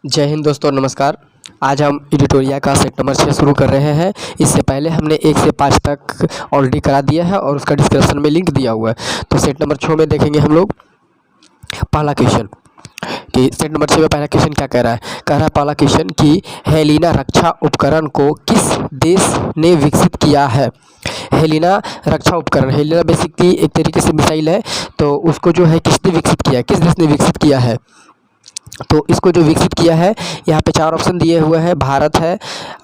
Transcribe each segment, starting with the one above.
जय हिंद दोस्तों, नमस्कार। आज हम एडिटोरिया का सेट नंबर 6 शुरू कर रहे हैं। इससे पहले हमने 1 से 5 तक ऑलरेडी करा दिया है और उसका डिस्क्रिप्शन में लिंक दिया हुआ है। तो सेट नंबर 6 में देखेंगे हम लोग पहला क्वेश्चन कि सेट नंबर 6 में पहला क्वेश्चन क्या कह रहा है। कह रहा है पहला क्वेश्चन कि हेलिना रक्षा उपकरण को किस देश ने विकसित किया है। हेलिना रक्षा उपकरण, हेलिना बेसिकली एक तरीके से मिसाइल है, तो उसको जो है किसने विकसित किया है, किस देश ने विकसित किया है। तो इसको जो विकसित किया है, यहाँ पे 4 ऑप्शन दिए हुए हैं। भारत है,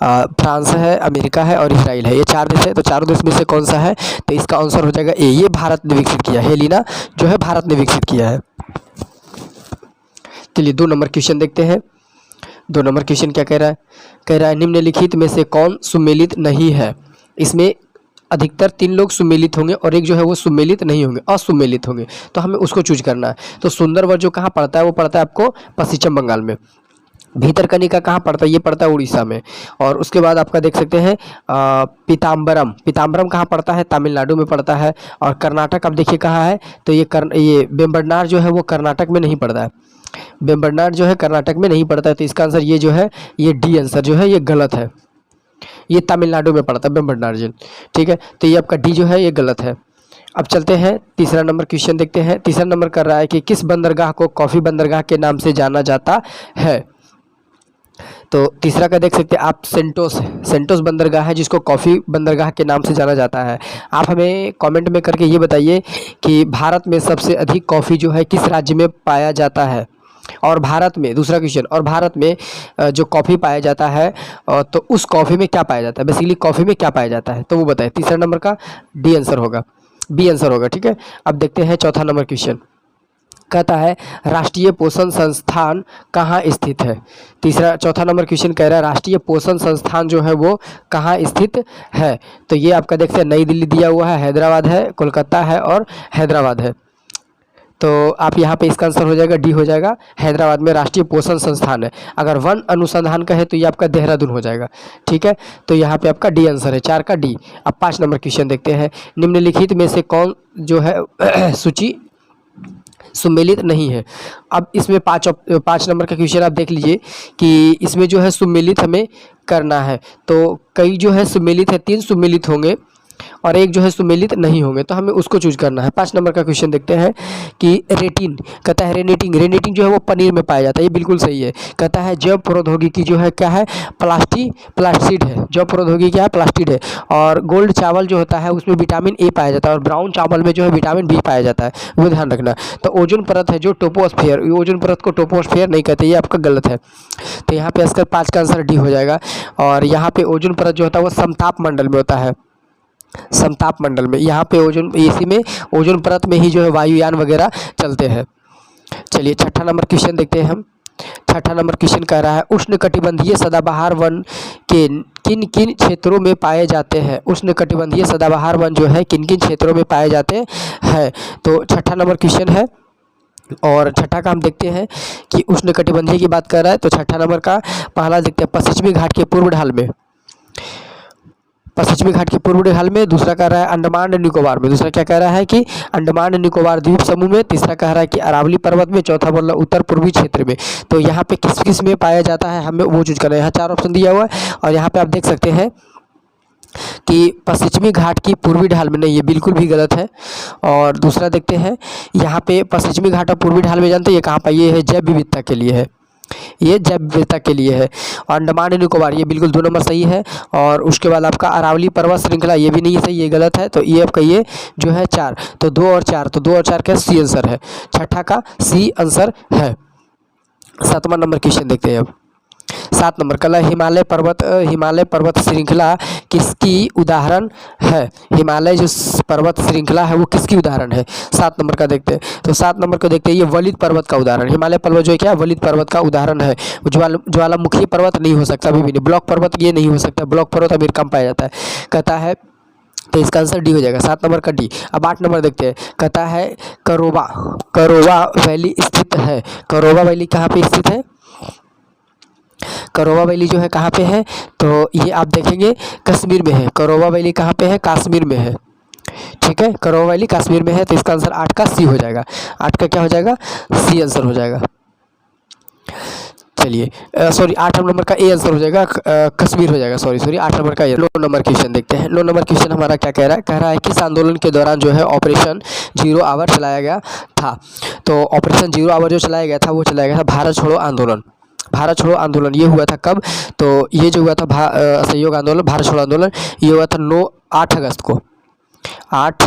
फ्रांस है, अमेरिका है और इसराइल है। ये 4 देश है, तो चारों देश में से कौन सा है, तो इसका आंसर हो जाएगा ए। ये भारत ने विकसित किया है, हेलिना जो है भारत ने विकसित किया है। चलिए 2 नंबर क्वेश्चन देखते हैं। 2 नंबर क्वेश्चन क्या कह रहा है। कह रहा है निम्नलिखित में से कौन सुमेलित नहीं है। इसमें अधिकतर 3 लोग सुमेलित होंगे और एक जो है वो सुमेलित नहीं होंगे, असुमेलित होंगे। तो हमें उसको चूज करना है। तो सुंदरवन जो कहाँ पड़ता है, वो पड़ता है आपको पश्चिम बंगाल में। भीतरकनिका कहाँ पड़ता है, ये पड़ता है उड़ीसा में। और उसके बाद आपका देख सकते हैं पीताम्बरम, पीताम्बरम कहाँ पड़ता है, तमिलनाडु में पड़ता है। और कर्नाटक आप देखिए कहाँ है, तो ये वेम्बनाड जो है वो कर्नाटक में नहीं पड़ता है। वेम्बनाड जो है कर्नाटक में नहीं पड़ता है। तो इसका आंसर ये जो है, ये डी आंसर जो है ये गलत है। ये तमिलनाडु में पड़ता है वेम्बनाड। ठीक है, तो ये आपका डी जो है ये गलत है। अब चलते हैं तीसरा नंबर क्वेश्चन देखते हैं। तीसरा नंबर कर रहा है कि किस बंदरगाह को कॉफ़ी बंदरगाह के नाम से जाना जाता है। तो तीसरा का देख सकते हैं आप, सेंटोस बंदरगाह है जिसको कॉफ़ी बंदरगाह के नाम से जाना जाता है। आप हमें कमेंट में करके ये बताइए कि भारत में सबसे अधिक कॉफ़ी जो है किस राज्य में पाया जाता है। और भारत में, दूसरा क्वेश्चन, और भारत में जो कॉफ़ी पाया जाता है तो उस कॉफ़ी में क्या पाया जाता है, बेसिकली कॉफ़ी में क्या पाया जाता है, तो वो बताएं। तीसरा नंबर का डी आंसर होगा, बी आंसर होगा। ठीक है, अब देखते हैं चौथा नंबर क्वेश्चन। कहता है राष्ट्रीय पोषण संस्थान कहाँ स्थित है। चौथा नंबर क्वेश्चन कह रहा है राष्ट्रीय पोषण संस्थान जो है वो कहाँ स्थित है। तो ये आपका देखते हैं नई दिल्ली दिया हुआ है, हैदराबाद है, कोलकाता है और हैदराबाद है। तो आप यहाँ पे इसका आंसर हो जाएगा डी हो जाएगा, हैदराबाद में राष्ट्रीय पोषण संस्थान है। अगर वन अनुसंधान का है तो ये आपका देहरादून हो जाएगा। ठीक है, तो यहाँ पे आपका डी आंसर है, 4 का डी। अब 5 नंबर क्वेश्चन देखते हैं। निम्नलिखित में से कौन जो है सूची सुमेलित नहीं है। अब इसमें 5 नंबर का क्वेश्चन आप देख लीजिए कि इसमें जो है सुमेलित हमें करना है। तो कई जो है सुमेलित है, 3 सुमेलित होंगे और एक जो है सुमेलित नहीं होंगे, तो हमें उसको चूज करना है। 5 नंबर का क्वेश्चन देखते हैं कि रेटिन, कहता है रेनिटिन जो है वो पनीर में पाया जाता है, ये बिल्कुल सही है। कहता है जैव प्रौद्योगिकी जो है क्या है, प्लास्टिड है। जैव प्रौद्योगिकी क्या है, प्लास्टिड है। और गोल्ड चावल जो होता है उसमें विटामिन ए पाया जाता है और ब्राउन चावल में जो है विटामिन बी पाया जाता है, वो ध्यान रखना। तो ओजोन परत है जो टोपोस्फेयर, ओजोन परत को टोपोस्फेयर नहीं कहते, ये आपका गलत है। तो यहाँ पे इसका 5 का आंसर डी हो जाएगा। और यहाँ पे ओजोन परत जो होता है वो समताप मंडल में होता है, समताप मंडल में। यहाँ पे इसी में ओजोन परत में ही जो है वायुयान वगैरह चलते हैं। चलिए 6ठा नंबर क्वेश्चन देखते हैं हम। 6ठा नंबर क्वेश्चन कह रहा है उष्णकटिबंधीय सदाबहार वन के किन किन क्षेत्रों में पाए जाते हैं। उष्णकटिबंधीय सदाबहार वन जो है किन किन क्षेत्रों में पाए जाते हैं। तो 6ठा नंबर क्वेश्चन है और 6ठा का हम देखते हैं कि उष्णकटिबंधीय की बात कर रहा है। तो 6ठा नंबर का पहला देखते हैं पश्चिमी घाट के पूर्व ढाल में, पश्चिमी घाट के पूर्व ढाल में। दूसरा कह रहा है अंडमान निकोबार में। दूसरा क्या कह रहा है कि अंडमान निकोबार द्वीप समूह में। तीसरा कह रहा है कि अरावली पर्वत में। चौथा बोल रहा है उत्तर पूर्वी क्षेत्र में। तो यहाँ पे किस किस में पाया जाता है हमें वो चूज करना है। यहाँ 4 ऑप्शन दिया हुआ है और यहाँ पे आप देख सकते हैं कि पश्चिमी घाट की पूर्वी ढाल में नहीं, ये बिल्कुल भी गलत है। और दूसरा देखते हैं यहाँ पे पश्चिमी घाट और पूर्वी ढाल में जानते हैं ये कहाँ पर, ये है जैव विविधता के लिए है, ये जैव विविधता के लिए है। और अंडमान निकोबार ये बिल्कुल 2 नंबर सही है। और उसके बाद आपका अरावली पर्वत श्रृंखला ये भी नहीं है सही, ये गलत है। तो ये आपका ये जो है 4, तो 2 और 4, तो 2 और 4 का सी आंसर है। 6ठा का सी आंसर है। 7वां नंबर क्वेश्चन देखते हैं अब। 7 नंबर कल हिमालय पर्वत श्रृंखला किसकी उदाहरण है। हिमालय जो पर्वत श्रृंखला है वो किसकी उदाहरण है। 7 नंबर का देखते हैं। तो 7 नंबर को देखते हैं, ये वलित पर्वत का उदाहरण। हिमालय पर्वत जो है क्या, वलित पर्वत का उदाहरण है। ज्वालामुखी पर्वत नहीं हो सकता, अभी भी नहीं। ब्लॉक पर्वत ये नहीं हो सकता, ब्लॉक पर्वत अमेरिका में पाया जाता है, कहता है। तो इसका आंसर डी हो जाएगा, 7 नंबर का डी। अब 8 नंबर देखते हैं। कहता है करोवा वैली स्थित है। करोवा वैली कहाँ पे स्थित है, करोवा वैली जो है कहाँ पे है, तो ये आप देखेंगे कश्मीर में है। करोवा वैली कहाँ पे है, कश्मीर में है। ठीक है, करोवा वैली कश्मीर में है। तो इसका आंसर 8 का सी हो जाएगा। 8 का क्या हो जाएगा, सी आंसर हो जाएगा। चलिए सॉरी 8 नंबर का ए आंसर हो जाएगा, कश्मीर हो जाएगा। सॉरी 8 नंबर का ए। 9 नंबर क्वेश्चन देखते हैं। 9 नंबर क्वेश्चन हमारा क्या कह रहा है? कह रहा है कि इस आंदोलन के दौरान जो है ऑपरेशन 0 आवर चलाया गया था। तो ऑपरेशन 0 आवर जो चलाया गया था वो चलाया गया था भारत छोड़ो आंदोलन। भारत छोड़ो आंदोलन ये हुआ था कब? तो ये जो हुआ था असहयोग आंदोलन, भारत छोड़ो आंदोलन, ये हुआ था 8 अगस्त को। 8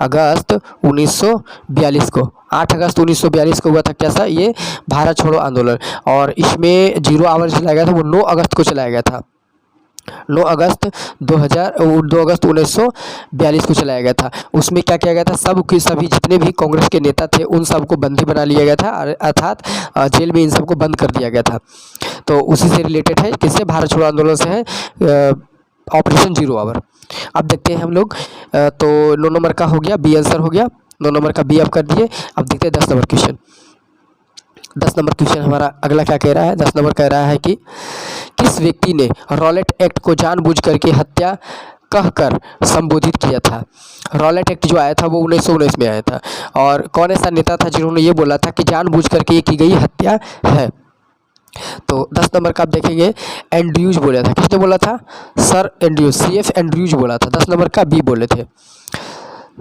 अगस्त 1942 को। 8 अगस्त 1942 को हुआ था कैसा ये भारत छोड़ो आंदोलन। और इसमें 0 आवर चलाया गया था वो 9 अगस्त को चलाया गया था। 9 अगस्त 2 अगस्त 1942 को चलाया गया था। उसमें क्या किया गया था? सभी जितने भी कांग्रेस के नेता थे उन सबको बंदी बना लिया गया था, अर्थात जेल में इन सबको बंद कर दिया गया था। तो उसी से रिलेटेड है, किससे? भारत छोड़ो आंदोलन से है ऑपरेशन 0 आवर। अब देखते हैं हम लोग, तो 9 नंबर का हो गया, बी आंसर हो गया। 9 नंबर का बी आप कर दिए। अब देखते हैं 10 नंबर क्वेश्चन। 10 नंबर क्वेश्चन हमारा अगला क्या कह रहा है? 10 नंबर कह रहा है कि किस व्यक्ति ने रॉलेट एक्ट को जानबूझ करके हत्या कहकर संबोधित किया था? रॉलेट एक्ट जो आया था वो 1919 में आया था। और कौन ऐसा नेता था जिन्होंने ये बोला था कि जानबूझ करके ये की गई हत्या है? तो 10 नंबर का आप देखेंगे, एंड्रयूज बोला था। किसने बोला था? सर एंड्रयूज, CF एंड्रयूज बोला था। 10 नंबर का बी बोले थे,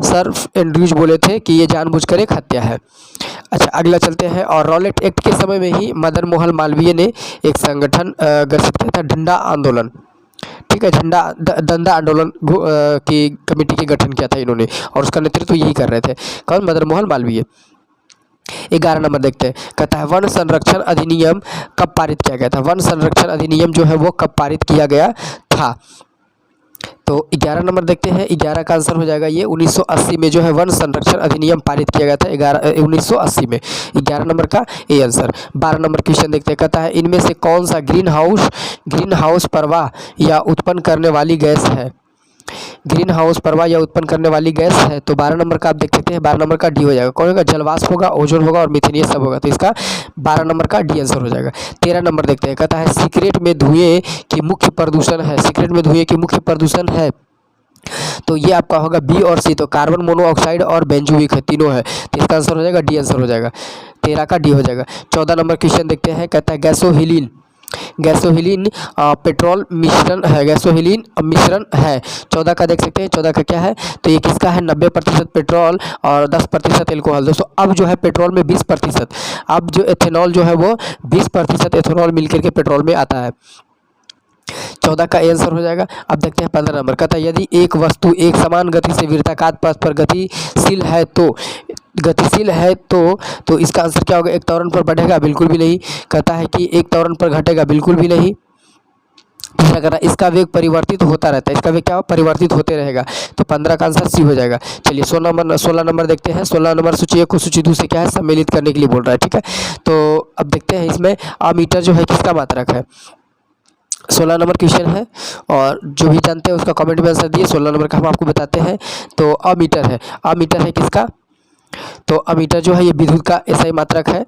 सर एंड्रयूज बोले थे कि ये जानबूझकर एक हत्या है। अच्छा अगला चलते हैं। और रॉलेट एक्ट के समय में ही मदन मोहन मालवीय ने एक संगठन ग्रसित किया था, डंडा आंदोलन। ठीक है, डंडा आंदोलन की कमेटी के गठन किया था इन्होंने, और उसका नेतृत्व यही कर रहे थे। कौन? मदन मोहन मालवीय। 11 नंबर देखते हैं। कहता है वन संरक्षण अधिनियम कब पारित किया गया था? वन संरक्षण अधिनियम जो है वो कब पारित किया गया था? तो 11 नंबर देखते हैं। 11 का आंसर हो जाएगा ये 1980 में जो है वन संरक्षण अधिनियम पारित किया गया था 1980 में। 11 नंबर का ए आंसर। 12 नंबर क्वेश्चन देखते हैं। कहता है इनमें से कौन सा ग्रीन हाउस प्रवाह या उत्पन्न करने वाली गैस है? ग्रीन हाउस प्रवाह या उत्पन्न करने वाली गैस है। तो 12 नंबर का आप देख सकते हैं। 12 नंबर का डी हो जाएगा। कौन होगा? जलवाष्प होगा, ओजोन होगा और मीथेन, ये सब होगा। तो इसका 12 नंबर का डी आंसर हो जाएगा। 13 नंबर देखते हैं। कहता है सिगरेट में धुएं की मुख्य प्रदूषण है। सिगरेट में धुएं की मुख्य प्रदूषण है, तो ये आपका होगा बी और सी। तो कार्बन मोनोऑक्साइड और बेंजोइक है, तीनों है। तो इसका आंसर हो जाएगा डी आंसर हो जाएगा। 13 का डी हो जाएगा। 14 नंबर क्वेश्चन देखते हैं। कहता है गैसोहिलीन पेट्रोल मिश्रण है। गैसोहिलीन मिश्रण है। 14 का देख सकते हैं। 14 का क्या है? तो ये किसका है? 90% पेट्रोल और 10% एल्कोहल। दोस्तों अब जो है पेट्रोल में 20%, अब जो एथेनॉल जो है वो 20% एथेनॉल मिलकर के पेट्रोल में आता है। 14 का आंसर हो जाएगा। अब देखते हैं 15 नंबर। कहता है यदि एक वस्तु एक समान गति से वृत्ताकार पथ पर गतिशील है तो इसका आंसर क्या होगा? एक त्वरण पर बढ़ेगा? बिल्कुल भी नहीं। कहता है कि एक त्वरण पर घटेगा? बिल्कुल भी नहीं। दूसरा कह रहा है इसका वेग परिवर्तित होता रहता है। इसका वेग क्या परिवर्तित होते रहेगा? तो 15 का आंसर सी हो जाएगा। चलिए 16 नंबर देखते हैं। 16 नंबर सूची 1 को सूची 2 से क्या है? सम्मिलित करने के लिए बोल रहा है। ठीक है, तो अब देखते हैं इसमें अमीटर जो है किसका मात्रक है? 16 नंबर क्वेश्चन है, और जो भी जानते हैं उसका कमेंट में आंसर दिए। 16 नंबर का हम आपको बताते हैं। तो अमीटर है। अमीटर है किसका? तो अमीटर जो है ये विद्युत का एसआई मात्रक है।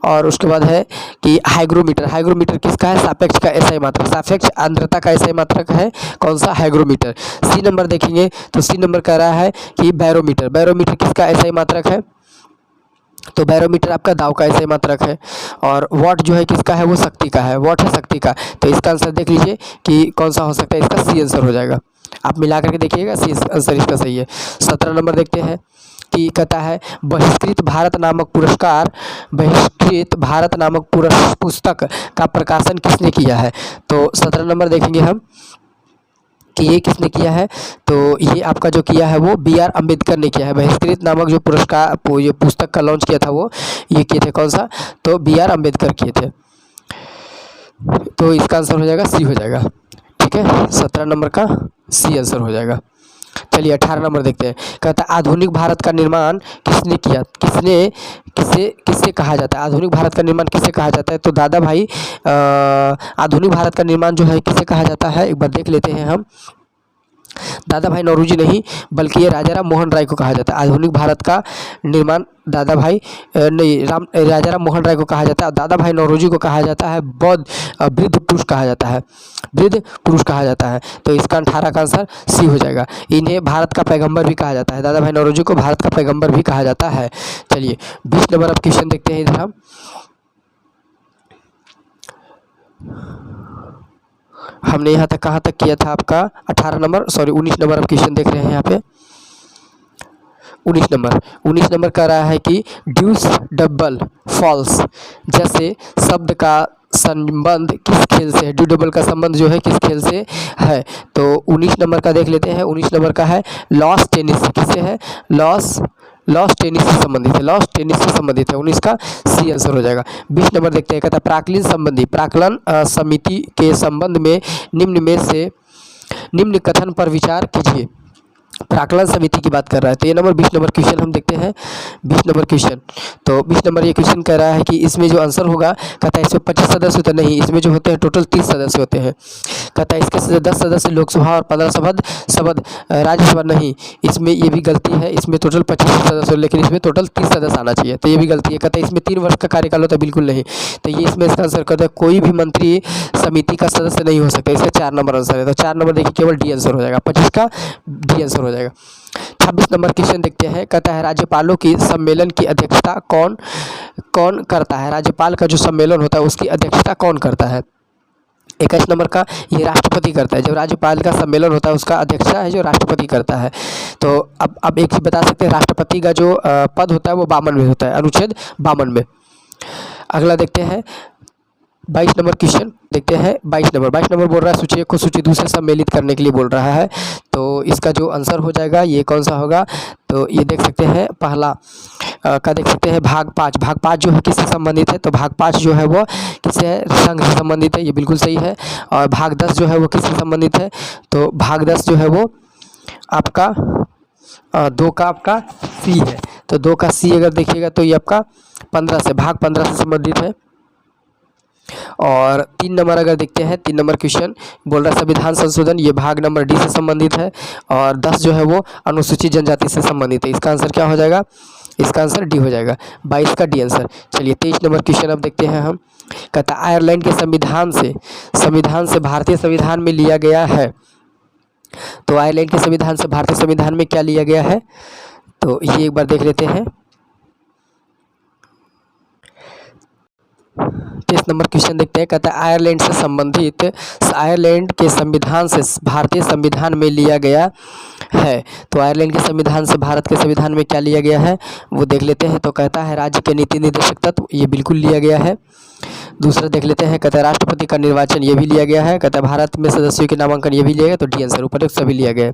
और उसके बाद है कि हाइग्रोमीटर किसका है? सापेक्ष का एसआई मात्रक, सापेक्ष आर्द्रता का एसआई मात्रक है। कौन सा? हाइग्रोमीटर। सी नंबर देखेंगे तो सी नंबर कह रहा है कि बैरोमीटर किसका एसआई मात्रक है? तो बैरोमीटर आपका दाव का एसआई मात्रक है। और वॉट जो है किसका है? वो शक्ति का है। वॉट है शक्ति का। तो इसका आंसर देख लीजिए कि कौन सा हो सकता है। इसका सी आंसर हो जाएगा। आप मिला करके देखिएगा, सी आंसर इसका सही है। 17 नंबर देखते हैं कि कहता है बहिष्कृत भारत नामक पुस्तक का प्रकाशन किसने किया है? तो 17 नंबर देखेंगे हम कि ये किसने किया है। तो ये आपका जो किया है वो BR अम्बेडकर ने किया है। बहिष्कृत नामक जो पुस्तक का लॉन्च किया था वो ये किए थे। कौन सा? तो BR अम्बेडकर किए थे। तो इसका आंसर हो जाएगा सी हो जाएगा। ठीक है, 17 नंबर का सी आंसर हो जाएगा। चलिए 18 नंबर देखते हैं। कहता है आधुनिक भारत का निर्माण किसने किया? किससे कहा जाता है? आधुनिक भारत का निर्माण किससे कहा जाता है? तो दादा भाई आधुनिक भारत का निर्माण जो है किससे कहा जाता है? एक बार देख लेते हैं हम। दादा भाई नौरोजी नहीं, बल्कि ये राजा राम मोहन राय को कहा जाता है। आधुनिक भारत का निर्माण राजा राम मोहन राय को कहा जाता है। दादा भाई नौरोजी को कहा जाता है वृद्ध पुरुष कहा जाता है। वृद्ध पुरुष कहा जाता है। तो इसका 18 का आंसर सी हो जाएगा। इन्हें भारत का पैगंबर भी कहा जाता है। दादा भाई नौरोजी को भारत का पैगंबर भी कहा जाता है। चलिए 20 नंबर अब क्वेश्चन देखते हैं इधर हम। हमने यहाँ तक कहाँ तक किया था आपका 18 नंबर, सॉरी 19 नंबर आप क्वेश्चन देख रहे हैं यहाँ पे। 19 नंबर कह रहा है कि ड्यूस डबल फॉल्स, जैसे शब्द का संबंध किस खेल से है, ड्यू डबल का संबंध जो है किस खेल से है। तो 19 नंबर का देख लेते हैं। 19 नंबर का है लॉस टेनिस से, किससे है, लॉस टेनिस से संबंधित है, लॉस टेनिस से संबंधित है। 19 का सी आंसर हो जाएगा। 20 नंबर देखते हैं, कहता है प्राक्कलन संबंधी, प्राक्कलन समिति के संबंध में निम्न में से निम्न कथन पर विचार कीजिए। प्राक्कलन समिति की बात कर रहा है। तो ये 20 नंबर क्वेश्चन हम देखते हैं। 20 नंबर क्वेश्चन, तो 20 नंबर ये क्वेश्चन कह रहा है कि इसमें जो आंसर होगा, कहता है इसमें 25 सदस्य होते नहीं, इसमें जो होते हैं टोटल 30 सदस्य होते हैं। कहता है इसके 10 सदस्य लोकसभा और 15 शपथ राज्यसभा नहीं, इसमें ये भी गलती है, इसमें टोटल 25 सदस्य, लेकिन इसमें टोटल 30 सदस्य आना चाहिए, तो ये भी गलती है। कहता है इसमें 3 वर्ष का कार्यकाल होता है, बिल्कुल नहीं। तो ये इसमें इसका आंसर कहता है कोई भी मंत्री समिति का सदस्य नहीं हो सकता, इसका 4 नंबर आंसर है। तो 4 नंबर देखिए केवल डी आंसर हो जाएगा, 25 का डी आंसर हो जाएगा। 26 नंबर क्वेश्चन देखते हैं, कहता है राज्यपालों की सम्मेलन की अध्यक्षता कौन करता है, राज्यपाल का जो सम्मेलन होता है उसकी अध्यक्षता कौन करता है। 21 नंबर का ये राष्ट्रपति करता है, जब राज्यपाल का सम्मेलन होता है उसका अध्यक्षता है जो राष्ट्रपति करता है। तो अब एक चीज़ बता सकते हैं, राष्ट्रपति का जो पद होता है वो 52 में होता है, अनुच्छेद 52 में। अगला देखते हैं 22 नंबर क्वेश्चन देखते हैं। 22 नंबर बोल रहा है सूची को सूची 2 से सम्मिलित करने के लिए बोल रहा है। तो इसका जो आंसर हो जाएगा ये कौन सा होगा, तो ये देख सकते हैं पहला का देख सकते हैं भाग 5 जो है किससे संबंधित है, तो भाग 5 जो है वो किससे संघ से संबंधित है, ये बिल्कुल सही है। और भाग 10 जो है वो किससे संबंधित है, तो भाग 10 जो है वो आपका 2 का आपका सी है। तो 2 का सी अगर देखिएगा तो ये आपका 15 से भाग 15 से संबंधित है। और 3 नंबर अगर देखते हैं, 3 नंबर क्वेश्चन बोल रहा है संविधान संशोधन, ये भाग नंबर डी से संबंधित है। और 10 जो है वो अनुसूचित जनजाति से संबंधित है, इसका आंसर क्या हो जाएगा, इसका आंसर डी हो जाएगा, 22 का डी आंसर। चलिए 23 नंबर क्वेश्चन अब देखते हैं हम। कहता है आयरलैंड के संविधान से भारतीय संविधान में लिया गया है। तो आयरलैंड के संविधान से भारतीय संविधान में क्या लिया गया है, तो ये एक बार देख लेते हैं। 23 नंबर क्वेश्चन देखते हैं, कहता है आयरलैंड के संविधान से भारतीय संविधान में लिया गया है। तो आयरलैंड के संविधान से भारत के संविधान में क्या लिया गया है वो देख लेते हैं। तो कहता है राज्य के नीति निर्देशक तत्व, ये बिल्कुल लिया गया है। दूसरा देख लेते हैं, कहता है राष्ट्रपति का निर्वाचन, ये भी लिया गया है। कहता है भारत में सदस्यों के नामांकन, ये भी लिया गया, तो डी आंसर उपरोक्त सभी लिया गया है।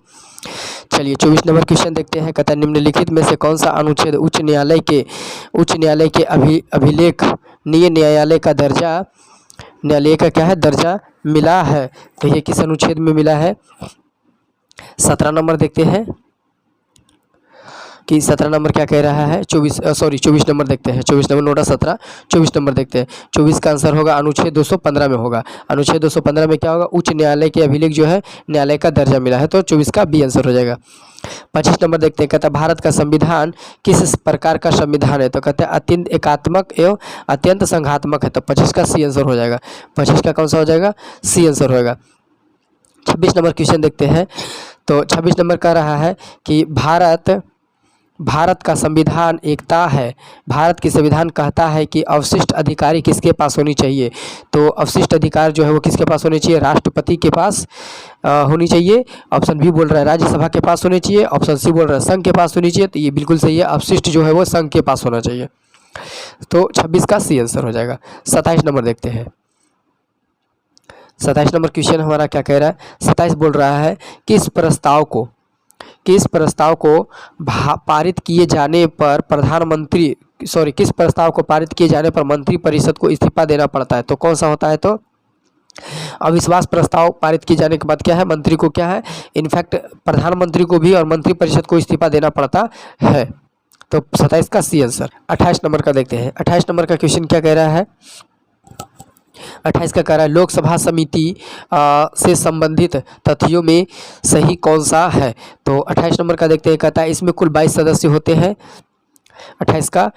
चलिए 24 नंबर क्वेश्चन देखते हैं, कहता है निम्नलिखित में से कौन सा अनुच्छेद उच्च न्यायालय के अभिलेखनीय न्यायालय का दर्जा मिला है। तो ये किस अनुच्छेद में मिला है, 17 नंबर देखते हैं कि 17 नंबर क्या कह रहा है, 24 नंबर देखते हैं। 24 नंबर नोटा 17, 24 नंबर देखते हैं। 24 का आंसर होगा अनुच्छेद 215 में होगा। अनुच्छेद 215 में क्या होगा, उच्च न्यायालय के अभिलेख जो है न्यायालय का दर्जा मिला है, तो 24 का बी आंसर हो जाएगा। 25 नंबर देखते हैं, कहता है भारत का संविधान किस प्रकार का संविधान है। तो कहते हैं अत्यंत एकात्मक एवं अत्यंत संघात्मक है, तो 25 का सी आंसर हो जाएगा। 25 का कौन सा हो जाएगा, सी आंसर होगा। 26 नंबर क्वेश्चन देखते हैं। तो 26 नंबर कह रहा है कि भारत का संविधान एकता है। भारत की संविधान कहता है कि अवशिष्ट अधिकारी किसके पास होनी चाहिए। तो अवशिष्ट अधिकार जो है वो किसके पास होनी चाहिए, राष्ट्रपति के पास होनी चाहिए। ऑप्शन बी बोल रहा है राज्यसभा के पास होनी चाहिए। ऑप्शन सी बोल रहा है संघ के पास होनी चाहिए। तो ये बिल्कुल सही है, अवशिष्ट जो है वो संघ के पास होना चाहिए। तो 26 का सी आंसर हो जाएगा। 27 नंबर देखते हैं। 27 नंबर क्वेश्चन हमारा क्या कह रहा है, 27 बोल रहा है किस प्रस्ताव को पारित किए जाने पर मंत्री परिषद को इस्तीफा देना पड़ता है। तो कौन सा होता है, तो अविश्वास प्रस्ताव पारित किए जाने के बाद क्या है, मंत्री को क्या है, इनफैक्ट प्रधानमंत्री को भी और मंत्री परिषद को इस्तीफा देना पड़ता है। तो 27 का सी आंसर। 28 नंबर का देखते हैं। 28 नंबर का क्वेश्चन क्या कह रहा है, 28 का कह रहा है लोकसभा समिति से संबंधित तथ्यों में सही कौन सा है। तो 28 नंबर का देखते हैं, कहता है इसमें कुल 22 सदस्य होते हैं। 28 का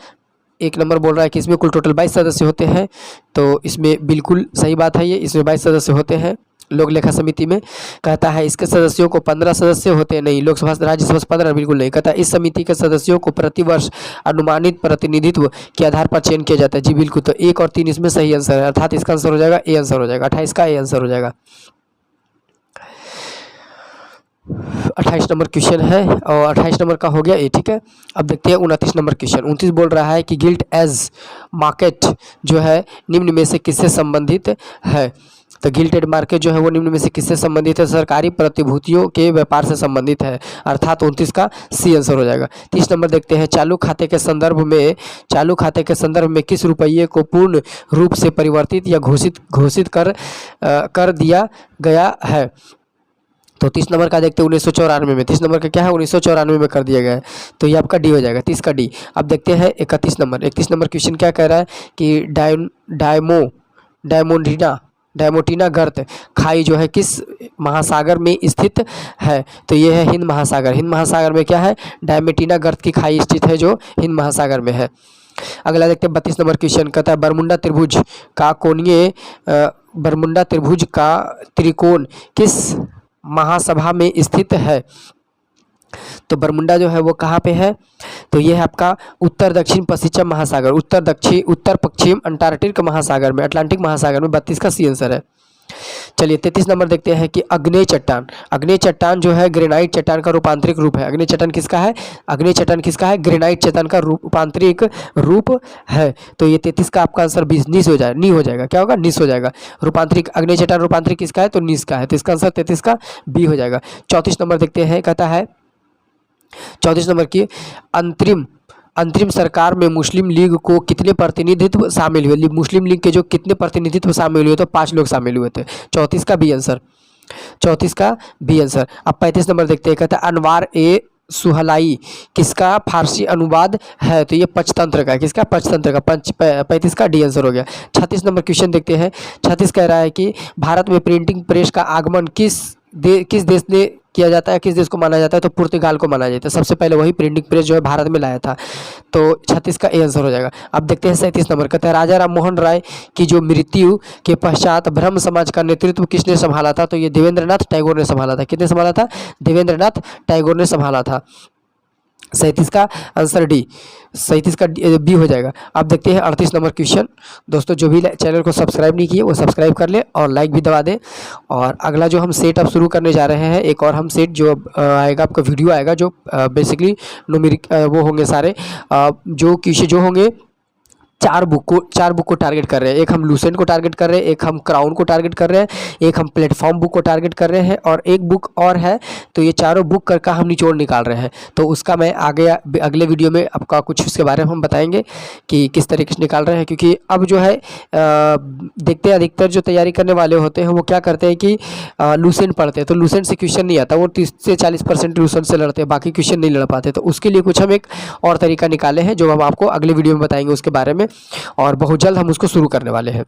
1 नंबर बोल रहा है कि इसमें कुल टोटल 22 सदस्य होते हैं। तो इसमें बिल्कुल सही बात है, ये इसमें 22 सदस्य होते हैं लोक लेखा समिति में। कहता है इसके सदस्यों को 15 सदस्य होते हैं, नहीं, लोकसभा राज्यसभा 15 बिल्कुल नहीं। कहता है इस समिति के सदस्यों को प्रतिवर्ष अनुमानित प्रतिनिधित्व के आधार पर चयन किया जाता है, जी बिल्कुल। तो 1 और 3 इसमें सही आंसर है, अर्थात इसका आंसर हो जाएगा ए आंसर हो जाएगा। 28 का ए आंसर हो जाएगा। 28 नंबर क्वेश्चन है और 28 नंबर का हो गया ये, ठीक है। अब देखते हैं 29 नंबर क्वेश्चन। 29 बोल रहा है कि गिल्ट एज मार्केट जो है निम्न में से किससे संबंधित है। तो गिल्ट एज मार्केट जो है वो निम्न में से किससे संबंधित है, सरकारी प्रतिभूतियों के व्यापार से संबंधित है, अर्थात 29 का सी आंसर हो जाएगा। 30 नंबर देखते हैं, चालू खाते के संदर्भ में किस रुपये को पूर्ण रूप से परिवर्तित या घोषित कर दिया गया है। तो 30 नंबर का देखते हैं 1994 में, 30 नंबर का क्या है 1994 में कर दिया गया है, तो ये आपका डी हो जाएगा, 30 का डी। अब देखते हैं 31 नंबर। 31 नंबर क्वेश्चन क्या कह रहा है कि डायमोटिना गर्त खाई जो है किस महासागर में स्थित है। तो ये है हिंद महासागर। हिंद महासागर में क्या है, डायमोटिना गर्त की खाई स्थित है जो हिंद महासागर में है। अगला देखते हैं 32 नंबर क्वेश्चन, कहता है बरमुंडा त्रिभुज का त्रिकोण किस महासभा में स्थित है। तो बरमुंडा जो है वो कहाँ पे है, तो ये है आपका उत्तर दक्षिण पश्चिम महासागर, उत्तर पश्चिम अंटार्कटिक महासागर में, अटलांटिक महासागर में। 32 का सी आंसर है। चलिए 33 नंबर देखते हैं कि अग्नेय चट्टान जो है ग्रेनाइट चट्टान का रूपांतरिक रूप है। अग्नेय चट्टान किसका है, ग्रेनाइट चट्टान का रूपांतरिक रूप है। तो ये 33 का आपका आंसर 20 नीस हो जाएगा, क्या होगा, नीस हो जाएगा। रूपांतरिक अग्नेय चट्टान रूपांतरिक किसका है, तो नीस का है, तो इसका आंसर 33 का बी हो जाएगा। 34 नंबर देखते हैं, कहता है 34 नंबर की अंतरिम सरकार में मुस्लिम लीग को कितने प्रतिनिधित्व शामिल हुए। मुस्लिम लीग के जो कितने प्रतिनिधित्व शामिल हुए, तो 5 लोग शामिल हुए थे। 34 का बी आंसर। अब 35 नंबर देखते हैं, कहता है अनवार ए सुहलाई किसका फारसी अनुवाद है। तो ये पंचतंत्र का, किसका, पंचतंत्र का। 35 का डी आंसर हो गया। 36 नंबर क्वेश्चन देखते हैं। 36 कह रहा है कि भारत में प्रिंटिंग प्रेस का आगमन किस देश ने किया जाता है, किस देश को माना जाता है, तो पुर्तगाल को माना जाता है। सबसे पहले वही प्रिंटिंग प्रेस जो है भारत में लाया था। तो 36 का ए आंसर हो जाएगा। अब देखते हैं 37 नंबर, कहते हैं राजा राम मोहन राय की जो मृत्यु के पश्चात ब्रह्म समाज का नेतृत्व किसने संभाला था। तो ये देवेंद्रनाथ टैगोर ने संभाला था। किसने संभाला था, देवेंद्रनाथ टैगोर ने संभाला था। 37 का आंसर डी, 37 का बी हो जाएगा। अब देखते हैं 38 नंबर क्वेश्चन। दोस्तों जो भी चैनल को सब्सक्राइब नहीं किए वो सब्सक्राइब कर ले और लाइक भी दबा दें। और अगला जो हम सेट अब शुरू करने जा रहे हैं, एक और हम सेट जो आएगा, आपका वीडियो आएगा जो बेसिकली न्यूमेरिक वो होंगे सारे जो क्वेश्चन जो होंगे, चार बुक को टारगेट कर रहे हैं। एक हम लूसेंट को टारगेट कर रहे हैं, एक हम क्राउन को टारगेट कर रहे हैं, एक हम प्लेटफॉर्म बुक को टारगेट कर रहे हैं और एक बुक और है। तो ये चारों बुक कर हम निचोड़ निकाल रहे हैं। तो उसका मैं आगे अगले वीडियो में आपका कुछ उसके बारे में हम बताएंगे कि किस तरीके से निकाल रहे हैं। क्योंकि अब जो है देखते हैं अधिकतर जो तैयारी करने वाले होते हैं वो क्या करते हैं कि लूसेंट पढ़ते हैं, तो लूसेंट से क्वेश्चन नहीं आता, वो 30 से 40% लूसेंट से लड़ते हैं, बाकी क्वेश्चन नहीं लड़ पाते। तो उसके लिए कुछ हम एक और तरीका निकाले हैं जो हम आपको अगले वीडियो में बताएंगे उसके बारे में, और बहुत जल्द हम उसको शुरू करने वाले हैं।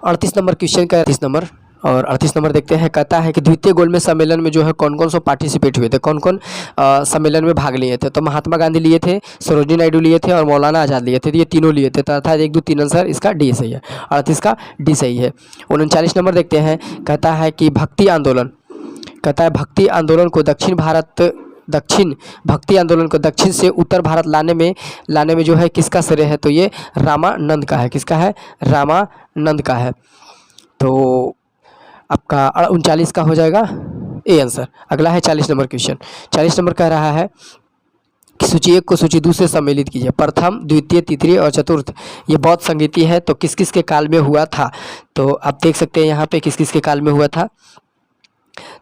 38 नंबर क्वेश्चन का 38 नंबर और 38 नंबर देखते हैं। कहता है कि द्वितीय गोलमेज सम्मेलन में जो है कौन कौन से पार्टिसिपेट हुए थे, कौन कौन सम्मेलन में भाग लिए थे। तो महात्मा गांधी लिए थे, सरोजिनी नायडू लिए थे और मौलाना आज़ाद लिए थे। तो ये तीनों लिए थे, अर्थात 1 2 3 आंसर इसका डी सही है। 38 का डी सही है। 39 नंबर देखते हैं। कहता है कि भक्ति आंदोलन को दक्षिण से उत्तर भारत लाने में जो है किसका श्रेय है। तो ये रामानंद का है। किसका है, रामानंद का है। तो आपका 39 का हो जाएगा ए आंसर। अगला है 40 नंबर क्वेश्चन। 40 नंबर कह रहा है कि सूची 1 को सूची 2 से सम्मिलित कीजिए। प्रथम, द्वितीय, तृतीय और चतुर्थ ये बौद्ध संगीति है, तो किस किस के काल में हुआ था। तो आप देख सकते हैं यहाँ पे किस किस के काल में हुआ था।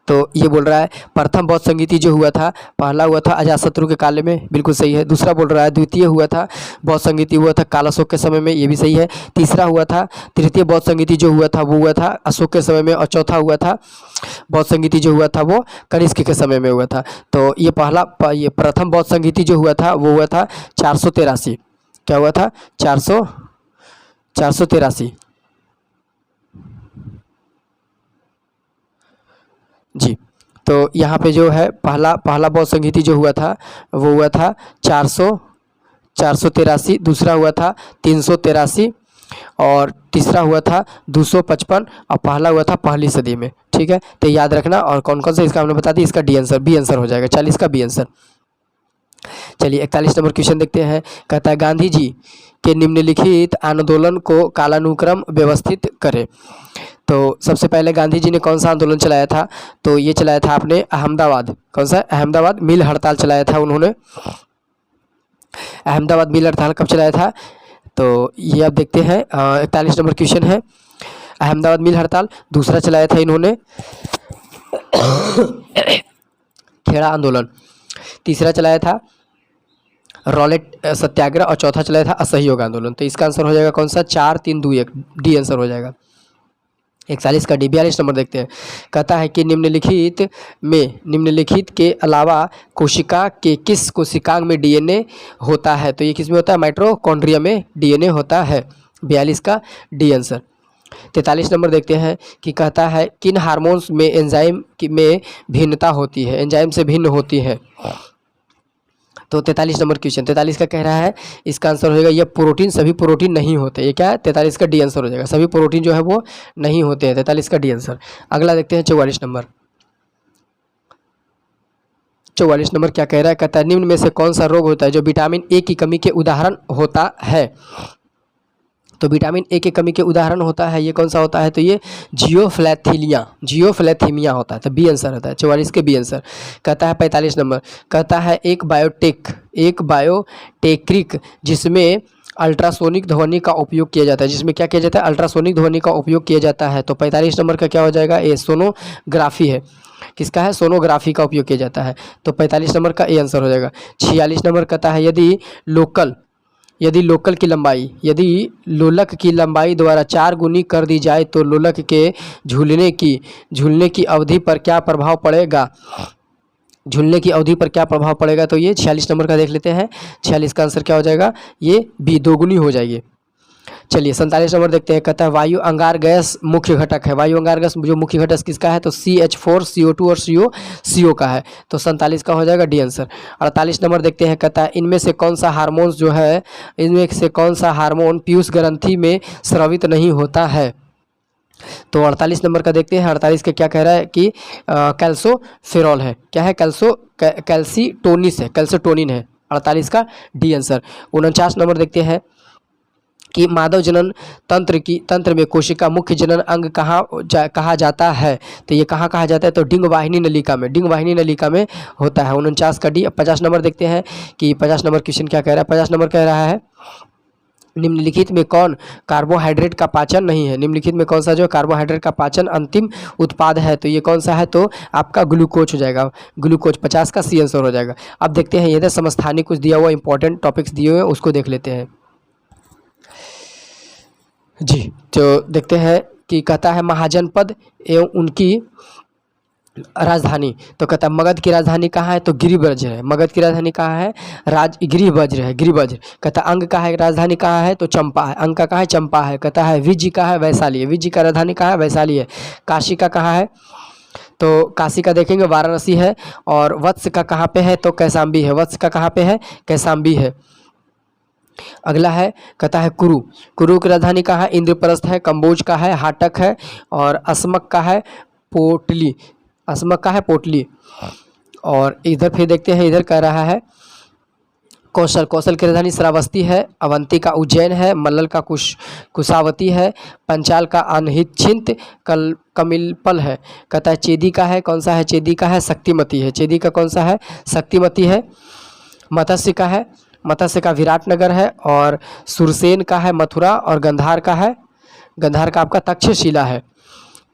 तो ये बोल रहा है प्रथम बौद्ध संगीति जो हुआ था, पहला हुआ था अजातशत्रु के काल में, बिल्कुल सही है। दूसरा बोल रहा है द्वितीय हुआ था बौद्ध संगीति हुआ था काल अशोक के समय में, ये भी सही है। तीसरा हुआ था तृतीय बौद्ध संगीति जो हुआ था वो हुआ था अशोक के समय में, और चौथा हुआ था बौद्ध संगीति जो हुआ था वो कनिष्क के समय में हुआ था। तो ये प्रथम बौद्ध संगीति जो हुआ था वो हुआ था 483। क्या हुआ था, 483 जी। तो यहाँ पे जो है पहला बौद्ध संगीति जो हुआ था वो हुआ था 483, दूसरा हुआ था 383 और तीसरा हुआ था 255 और पहला हुआ था पहली सदी में। ठीक है, तो याद रखना। और कौन कौन सा इसका हमने बता दी, इसका डी आंसर बी आंसर हो जाएगा। 40 का बी आंसर। चलिए 41 नंबर क्वेश्चन देखते हैं। कहता है गांधी जी के निम्नलिखित आंदोलन को कालानुक्रम व्यवस्थित करें। तो सबसे पहले गांधी जी ने कौन सा आंदोलन चलाया था? तो ये चलाया था आपने अहमदाबाद, कौन सा? अहमदाबाद मिल हड़ताल चलाया था उन्होंने। अहमदाबाद मिल हड़ताल कब चलाया था? तो ये आप देखते हैं 41 नंबर क्वेश्चन है, अहमदाबाद मिल हड़ताल। दूसरा चलाया था इन्होंने खेड़ा आंदोलन। तीसरा चलाया था रॉलेट सत्याग्रह और चौथा चलाया था असहयोग आंदोलन। तो इसका आंसर हो जाएगा कौन सा? 4 3 2 1 डी आंसर हो जाएगा 41 का डी। 42 नंबर देखते हैं, कहता है कि निम्नलिखित के अलावा कोशिका के किस कोशिकांग में डीएनए होता है? तो ये किस में होता है? माइटोकॉन्ड्रिया में डीएनए होता है। 42 का डी आंसर। 43 नंबर देखते हैं कि कहता है किन हार्मोन्स में एंजाइम में भिन्नता होती है, एंजाइम से भिन्न होती है? तो 43 नंबर क्वेश्चन 43 का कह रहा है, इसका आंसर होगा ये प्रोटीन, सभी प्रोटीन नहीं होते। ये क्या है? 43 का डी आंसर हो जाएगा, सभी प्रोटीन जो है वो नहीं होते हैं। 43 का डी आंसर। अगला देखते हैं 44 नंबर। 44 नंबर क्या कह रहा है? कहता है निम्न में से कौन सा रोग होता है जो विटामिन ए की कमी के उदाहरण होता है? तो विटामिन ए की कमी के उदाहरण होता है, ये कौन सा होता है? तो ये जियोफ्लैथीमिया होता है। तो बी आंसर होता है 44 के बी आंसर। कहता है 45 नंबर, कहता है एक बायोटेक्रिक जिसमें अल्ट्रासोनिक ध्वनि का उपयोग किया जाता है, जिसमें क्या किया जाता है? अल्ट्रासोनिक ध्वनि का उपयोग किया जाता है। तो 45 नंबर का क्या हो जाएगा? ये सोनोग्राफी है। किसका है? सोनोग्राफी का उपयोग किया जाता है। तो 45 नंबर का ए आंसर हो जाएगा। 46 नंबर कहता है यदि लोलक की लंबाई द्वारा 4 गुनी कर दी जाए तो लोलक के झूलने की अवधि पर क्या प्रभाव पड़ेगा? झूलने की अवधि पर क्या प्रभाव पड़ेगा? तो ये 46 नंबर का देख लेते हैं। 46 का आंसर क्या हो जाएगा? ये बी, 2 गुनी हो जाएगी। चलिए 47 नंबर देखते हैं, कहता है वायु अंगार गैस मुख्य घटक है। वायु अंगार गैस जो मुख्य घटक किसका है? तो CH4, CO2 और CO का है। तो 47 का हो जाएगा डी आंसर। 48 नंबर देखते हैं, कहता है इनमें से कौन सा हार्मोन पीयूष ग्रंथि में स्रावित नहीं होता है? तो 48 नंबर का देखते हैं। 48 का क्या कह रहा है कि कैल्सोफेरॉल है। क्या है? कैल्सीटोनिन है। 48 का डी आंसर। 49 नंबर देखते हैं कि मानव जनन तंत्र में कोशिका मुख्य जनन अंग कहा जाता है? तो ये कहाँ कहा जाता है? तो डिंग वाहिनी नलिका में होता है। 49 का डी। 50 नंबर देखते हैं कि 50 नंबर क्वेश्चन क्या कह रहा है? 50 नंबर कह रहा है निम्नलिखित में कौन कार्बोहाइड्रेट का पाचन नहीं है? निम्नलिखित में कौन सा जो कार्बोहाइड्रेट का पाचन अंतिम उत्पाद है? तो ये कौन सा है? तो आपका ग्लूकोज हो जाएगा, ग्लूकोज। 50 का सी आंसर हो जाएगा। अब देखते हैं इधर समस्थानिक कुछ दिया हुआ इंपॉर्टेंट टॉपिक्स दिए हुए हैं, उसको देख लेते हैं जी। तो देखते हैं कि कहता है महाजनपद एवं उनकी राजधानी। तो कहता है मगध की राजधानी कहाँ है? तो गिरिब्रज है। मगध की राजधानी कहाँ है? गिरिब्रज। कहता है अंग का है राजधानी कहाँ है? तो चंपा है। अंग का कहाँ है? चंपा है। कहता है विज्य का है? वैशाली है। विज्य का राजधानी कहाँ है? वैशाली है। काशी का कहाँ है? तो काशी का देखेंगे वाराणसी है। और वत्स का कहाँ पे है? तो कैसाम्बी है। वत्स का कहाँ पे है? कैसाम्बी है। अगला है, कहता है कुरु की राजधानी कहाँ है? इंद्रप्रस्थ है। कंबोज का है? हाटक है। और अस्मक का है? पोटली। और इधर फिर देखते हैं, इधर कह रहा है कौशल की राजधानी श्रावस्ती है। अवंती का उज्जैन है। मल्लल का कुशावती है। पंचाल का अनहिच्छिंत कमिलपल है। कहता है चेदी का है? कौन सा है? चेदी का है शक्तिमती है। चेदी का कौन सा है? शक्तिमती है। मत्स्य का है? मत्स्य का विराटनगर है। और सुरसेन का है मथुरा। और गंधार का आपका तक्षशिला है।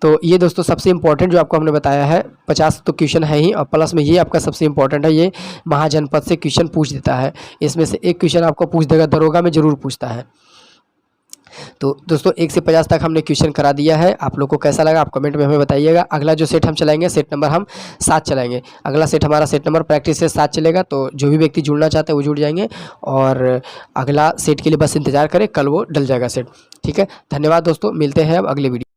तो ये दोस्तों सबसे इंपॉर्टेंट जो आपको हमने बताया है, 50 तो क्वेश्चन है ही, और प्लस में ये आपका सबसे इंपॉर्टेंट है, ये महाजनपद से क्वेश्चन पूछ देता है। इसमें से एक क्वेश्चन आपको पूछ देगा, दरोगा में जरूर पूछता है। तो दोस्तों 1 से 50 तक हमने क्वेश्चन करा दिया है। आप लोग को कैसा लगा आप कमेंट में हमें बताइएगा। अगला जो सेट हम चलाएंगे, सेट नंबर हम 7 चलाएंगे। अगला सेट हमारा सेट नंबर प्रैक्टिस से 7 चलेगा। तो जो भी व्यक्ति जुड़ना चाहते हैं वो जुड़ जाएंगे, और अगला सेट के लिए बस इंतजार करें, कल वो डल जाएगा सेट। ठीक है, धन्यवाद दोस्तों, मिलते हैं अब अगले वीडियो।